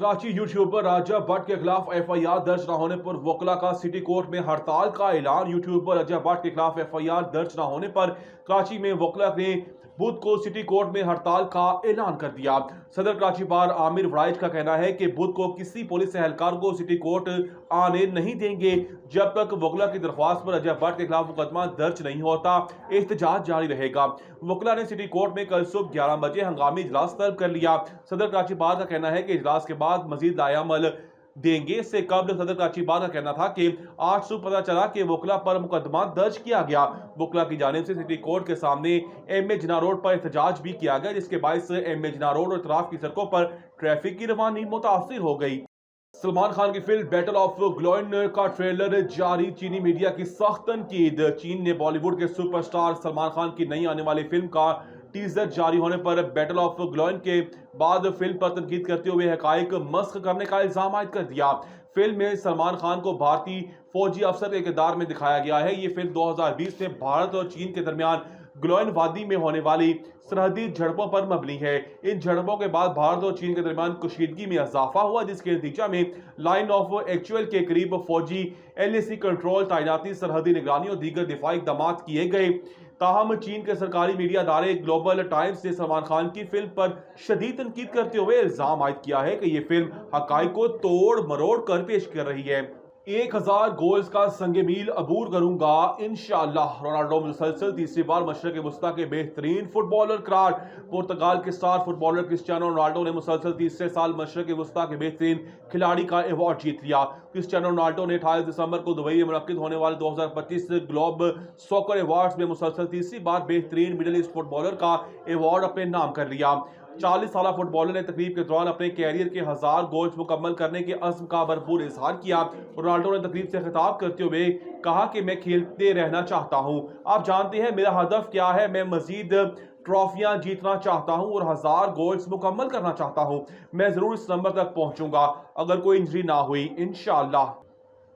Karachi YouTuber राजा भट्ट के खिलाफ FIR दर्ज न होने पर वकला का सिटी कोर्ट में हड़ताल का ऐलान। यूट्यूबर राजा भट्ट के खिलाफ एफआईआर दर्ज न होने पर कराची में वकला ने बुध को सिटी कोर्ट में हड़ताल का ऐलान कर दिया। सदर कराची बार आमिर वड़ाइच का कहना है कि बुध को किसी पुलिस एहलकार को सिटी कोर्ट आने नहीं देंगे जब तक वकला की दरख्वास्त पर अजय भट्ट के खिलाफ मुकदमा दर्ज नहीं होता। एहतजाज जारी रहेगा। वकला ने सिटी कोर्ट में कल सुबह 11 बजे हंगामी इजलास तलब कर लिया। सदर कराची बार का कहना है कि इजलास के बाद मजीद लायामल देंगे। इससे कबल सदर कराची बार का कहना था कि आज सुबह पता चला कि वकला पर मुकदमा दर्ज किया गया। वकला की जानिब से सिटी कोर्ट के सामने एम.ए. जिन्ना रोड पर एहतजाज भी किया गया, जिसके बायस एम.ए. जिन्ना रोड और इतराफ की सड़कों पर ट्रैफिक की रवानी मुतासिर हो गई। सलमान खान की फिल्म बैटल ऑफ ग्लोइन का ट्रेलर जारी। चीनी मीडिया की सख्त तनकीद। चीन ने बॉलीवुड के सुपरस्टार सलमान खान की नई आने वाली फिल्म का टीजर जारी होने पर बैटल ऑफ ग्लोइन के बाद फिल्म पर तनकीद करते हुए हकाइक मस्ख करने का इल्जाम आयद कर दिया। फिल्म में सलमान खान को भारतीय फौजी अफसर के किरदार में दिखाया गया है। ये फिल्म 2020 में भारत और चीन के दरमियान ग्लोइन वादी में होने वाली सरहदी झड़पों पर मबनी है। इन झड़पों के बाद भारत और चीन के दरमियान कशीदगी में इजाफा हुआ, जिसके नतीजा में लाइन ऑफ एक्चुअल के करीब फौजी LAC कंट्रोल, तैनाती, सरहदी निगरानी और दीगर दिफाई इक़दाम किए गए। ताहम चीन के सरकारी मीडिया अदारे ग्लोबल टाइम्स ने सलमान खान की फिल्म पर शदीद तनकीद करते हुए इल्जाम आयद किया है कि ये फिल्म हकाइक को तोड़ मरोड़ कर पेश कर रही है। 1000 गोल्स का संगे मील अबूर करूंगा इंशाअल्लाह। रोनाल्डो मुसलसल तीसरी बार मशरक़ वस्ता के बेहतरीन फुटबॉलर करार। पुर्तगाल के स्टार फुटबॉलर क्रिस्टियानो रोनाल्डो ने मुसलसल तीसरे साल मशरक़ वस्ता के बेहतरीन खिलाड़ी का अवार्ड जीत लिया। क्रिस्टियानो रोनाल्डो ने 28 दिसंबर को दुबई में मुनक्किद होने वाले 2025 ग्लोब सॉकर अवार्ड्स में मुसलसल तीसरी बार बेहतरीन मिडल ईस्ट फुटबॉलर का अवार्ड अपने नाम कर लिया। 40 साल फुटबॉलर ने तकरीब के दौरान अपने कैरियर के 1000 गोल्स मुकम्मल करने के अज़्म का भरपूर इजहार किया। रोनाल्डो ने तकरीब से खिताब करते हुए कहा कि मैं खेलते रहना चाहता हूं। आप जानते हैं मेरा हदफ क्या है, मैं मजीद ट्रॉफियां जीतना चाहता हूं और 1000 गोल्स मुकम्मल करना चाहता हूं। मैं जरूर इस नंबर तक पहुंचूंगा अगर कोई इंजरी ना हुई इंशाअल्लाह।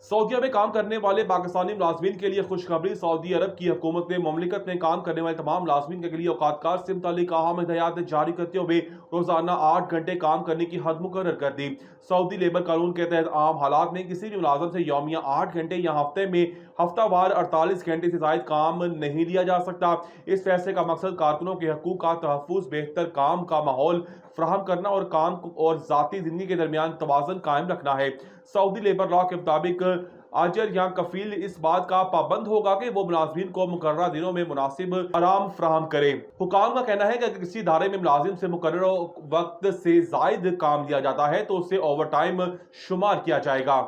सऊदीया में काम करने वाले पाकिस्तानी मुलाजमीन के लिए खुशखबरी। सऊदी अरब की हुकूमत ने मुमलिकत में काम करने वाले तमाम मुलाजमीन के लिए औकातकार से मुतालिक अहम हिदायत जारी करते हुए रोजाना 8 घंटे काम करने की हद मुकर्रर कर दी। सऊदी लेबर कानून के तहत आम हालात में किसी भी मुलाजम से यौमिया 8 घंटे या हफ्ते में हफ्तावार 48 घंटे से ज्यादा काम नहीं लिया जा सकता। इस फैसले का मकसद कारकुनों के हकूक का तहफ़्फ़ुज़, बेहतर काम का माहौल फराहम करना और काम और ज़ाती ज़िंदगी के दरमियान तवाज़ुन कायम रखना है। सऊदी लेबर लॉ के मुताबिक आजर या कफील इस बात का पाबंद होगा कि वो मुलाजमीन को मुकर्ररा दिनों में मुनासिब आराम फराहम करे। हुकाम का कहना है कि अगर किसी इदारे में मुलाजिम से मुकर्रर वक्त से जायद काम लिया जाता है तो उसे ओवर टाइम शुमार किया जाएगा।